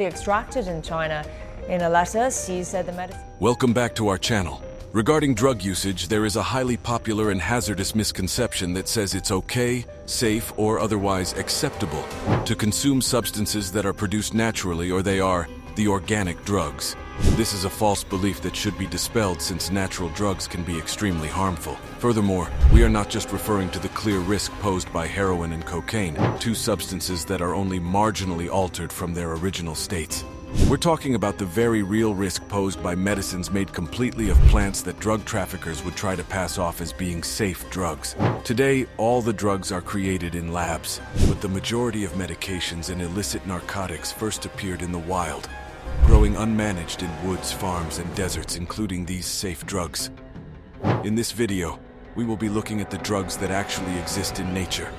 extracted in China. In a letter, she said the medicine... Welcome back to our channel. Regarding drug usage, there is a highly popular and hazardous misconception that says it's okay, safe, or otherwise acceptable to consume substances that are produced naturally, or they are the organic drugs. This is a false belief that should be dispelled, since natural drugs can be extremely harmful. Furthermore, we are not just referring to the clear risk posed by heroin and cocaine, two substances that are only marginally altered from their original states. We're talking about the very real risk posed by medicines made completely of plants that drug traffickers would try to pass off as being safe drugs. Today, all the drugs are created in labs, but the majority of medications and illicit narcotics first appeared in the wild, growing unmanaged in woods, farms, and deserts, including these safe drugs. In this video, we will be looking at the drugs that actually exist in nature.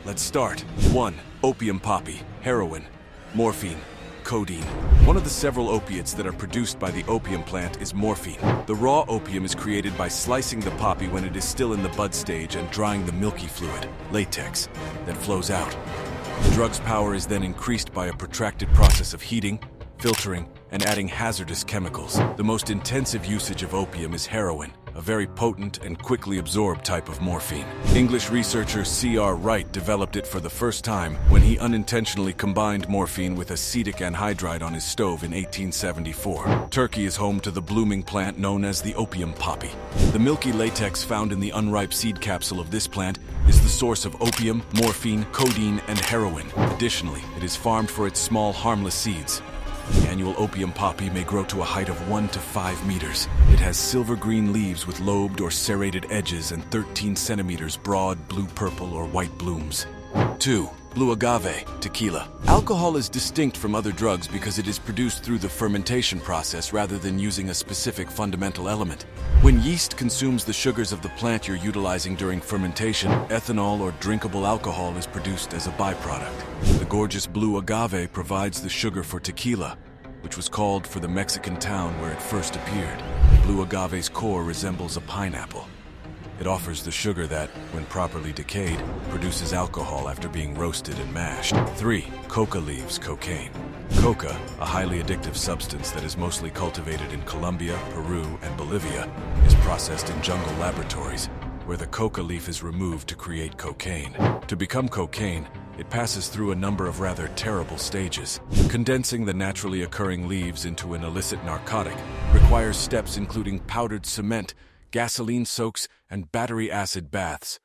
Let's start. 1. Opium poppy, heroin, morphine, codeine. One of the several opiates that are produced by the opium plant is morphine. The raw opium is created by slicing the poppy when it is still in the bud stage and drying the milky fluid, latex, that flows out. The drug's power is then increased by a protracted process of heating, filtering, and adding hazardous chemicals. The most intensive usage of opium is heroin, a very potent and quickly absorbed type of morphine. English researcher C.R. Wright developed it for the first time when he unintentionally combined morphine with acetic anhydride on his stove in 1874. Turkey is home to the blooming plant known as the opium poppy. The milky latex found in the unripe seed capsule of this plant is the source of opium, morphine, codeine, and heroin. Additionally, it is farmed for its small, harmless seeds. The annual opium poppy may grow to a height of 1 to 5 meters. It has silver-green leaves with lobed or serrated edges and 13 centimeters broad blue-purple or white blooms. 2. Blue agave, tequila. Alcohol is distinct from other drugs because it is produced through the fermentation process rather than using a specific fundamental element. When yeast consumes the sugars of the plant you're utilizing during fermentation, ethanol or drinkable alcohol is produced as a byproduct. The gorgeous blue agave provides the sugar for tequila, which was called for the Mexican town where it first appeared. Blue agave's core resembles a pineapple. It offers the sugar that, when properly decayed, produces alcohol after being roasted and mashed. 3. Coca leaves, cocaine. Coca, a highly addictive substance that is mostly cultivated in Colombia, Peru, and Bolivia, is processed in jungle laboratories, where the coca leaf is removed to create cocaine. To become cocaine, it passes through a number of rather terrible stages. Condensing the naturally occurring leaves into an illicit narcotic requires steps including powdered cement, gasoline soaks, and battery acid baths.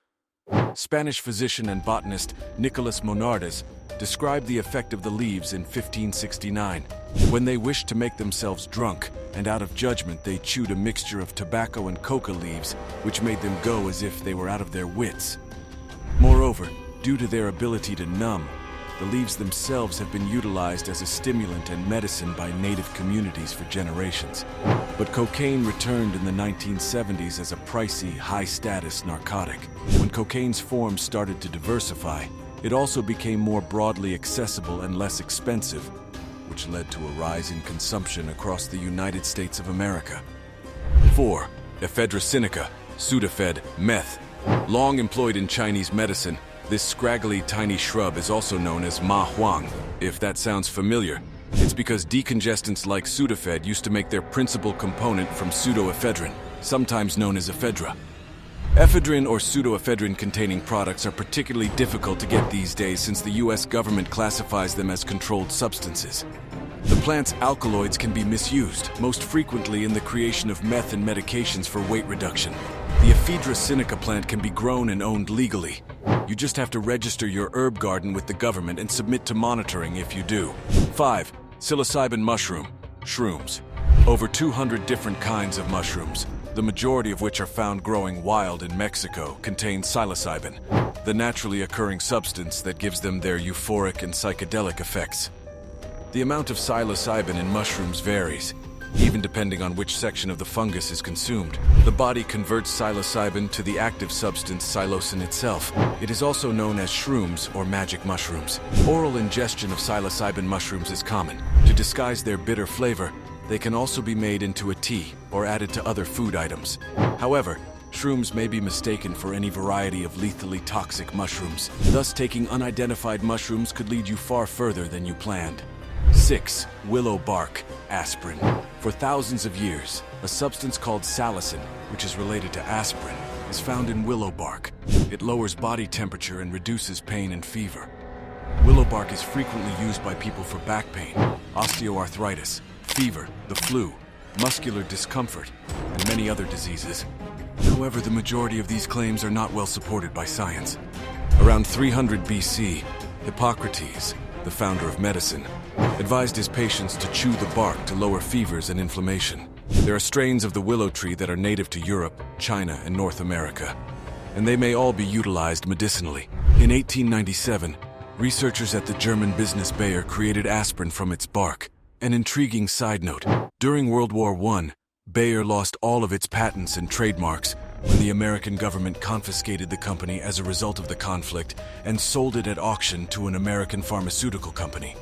Spanish physician and botanist Nicolas Monardes described the effect of the leaves in 1569. When they wished to make themselves drunk, and out of judgment they chewed a mixture of tobacco and coca leaves, which made them go as if they were out of their wits. Moreover, due to their ability to numb, the leaves themselves have been utilized as a stimulant and medicine by native communities for generations. But cocaine returned in the 1970s as a pricey, high-status narcotic. When cocaine's forms started to diversify, it also became more broadly accessible and less expensive, which led to a rise in consumption across the United States of America. 4. Ephedra, Sudafed, meth. Long employed in Chinese medicine, this scraggly tiny shrub is also known as ma huang. If that sounds familiar, it's because decongestants like Sudafed used to make their principal component from pseudoephedrine, sometimes known as ephedra. Ephedrine or pseudoephedrine-containing products are particularly difficult to get these days since the U.S. government classifies them as controlled substances. The plant's alkaloids can be misused, most frequently in the creation of meth and medications for weight reduction. The ephedra plant can be grown and owned legally. You just have to register your herb garden with the government and submit to monitoring if you do. 5. Psilocybin mushroom, shrooms. Over 200 different kinds of mushrooms, the majority of which are found growing wild in Mexico, contain psilocybin, the naturally occurring substance that gives them their euphoric and psychedelic effects. The amount of psilocybin in mushrooms varies, even depending on which section of the fungus is consumed. The body converts psilocybin to the active substance psilocin itself. It is also known as shrooms or magic mushrooms. Oral ingestion of psilocybin mushrooms is common. To disguise their bitter flavor, they can also be made into a tea or added to other food items. However, shrooms may be mistaken for any variety of lethally toxic mushrooms. Thus, taking unidentified mushrooms could lead you far further than you planned. 6. Willow bark, aspirin. For thousands of years, a substance called psilocybin, which is related to aspirin, is found in willow bark. It lowers body temperature and reduces pain and fever. Willow bark is frequently used by people for back pain, osteoarthritis, fever, the flu, muscular discomfort, and many other diseases. However, the majority of these claims are not well supported by science. Around 300 BC, Hippocrates, the founder of medicine, advised his patients to chew the bark to lower fevers and inflammation. There are strains of the willow tree that are native to Europe, China, and North America, and they may all be utilized medicinally. In 1897, researchers at the German business Bayer created aspirin from its bark. An intriguing side note, during World War I, Bayer lost all of its patents and trademarks when the American government confiscated the company as a result of the conflict and sold it at auction to an American pharmaceutical company.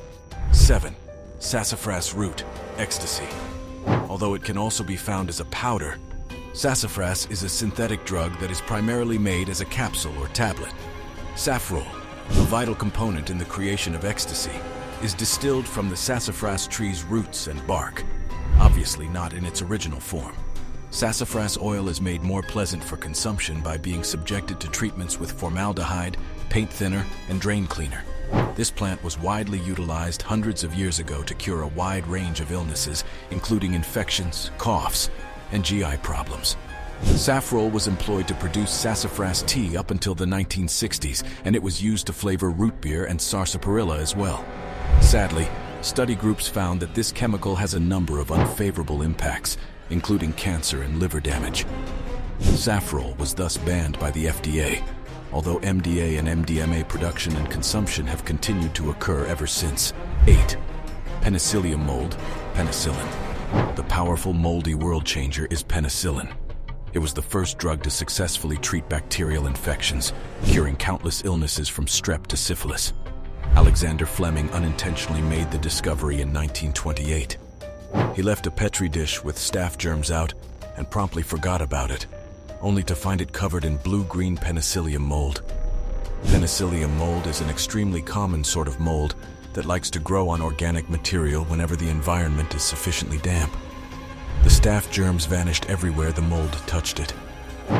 7. Sassafras root, ecstasy. Although it can also be found as a powder, sassafras is a synthetic drug that is primarily made as a capsule or tablet. Saffrole, a vital component in the creation of ecstasy, is distilled from the sassafras tree's roots and bark, obviously not in its original form. Sassafras oil is made more pleasant for consumption by being subjected to treatments with formaldehyde, paint thinner, and drain cleaner. This plant was widely utilized hundreds of years ago to cure a wide range of illnesses, including infections, coughs, and GI problems. Saffrole was employed to produce sassafras tea up until the 1960s, and it was used to flavor root beer and sarsaparilla as well. Sadly, study groups found that this chemical has a number of unfavorable impacts, including cancer and liver damage. Saffrole was thus banned by the FDA, although MDA and MDMA production and consumption have continued to occur ever since. 8. Penicillium mold, penicillin. The powerful moldy world changer is penicillin. It was the first drug to successfully treat bacterial infections, curing countless illnesses from strep to syphilis. Alexander Fleming unintentionally made the discovery in 1928. He left a petri dish with staph germs out and promptly forgot about it, only to find it covered in blue-green penicillium mold. Penicillium mold is an extremely common sort of mold that likes to grow on organic material whenever the environment is sufficiently damp. The staph germs vanished everywhere the mold touched it.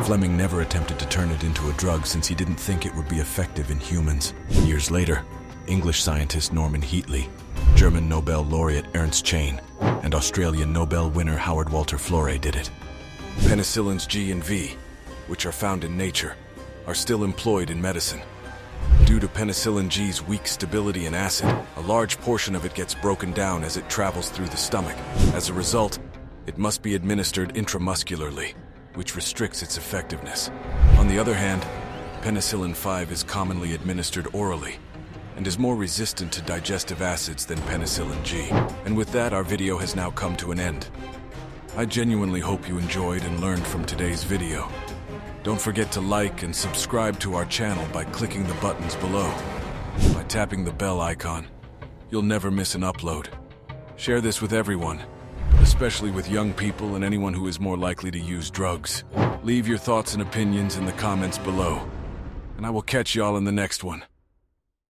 Fleming never attempted to turn it into a drug since he didn't think it would be effective in humans. Years later, English scientist Norman Heatley, German Nobel laureate Ernst Chain, and Australian Nobel winner Howard Walter Florey did it. Penicillins G and V, which are found in nature, are still employed in medicine. Due to penicillin G's weak stability in acid, a large portion of it gets broken down as it travels through the stomach. As a result, it must be administered intramuscularly, which restricts its effectiveness. On the other hand, penicillin 5 is commonly administered orally and is more resistant to digestive acids than penicillin G. And with that, our video has now come to an end. I genuinely hope you enjoyed and learned from today's video. Don't forget to like and subscribe to our channel by clicking the buttons below. By tapping the bell icon, you'll never miss an upload. Share this with everyone, especially with young people and anyone who is more likely to use drugs. Leave your thoughts and opinions in the comments below, and I will catch y'all in the next one.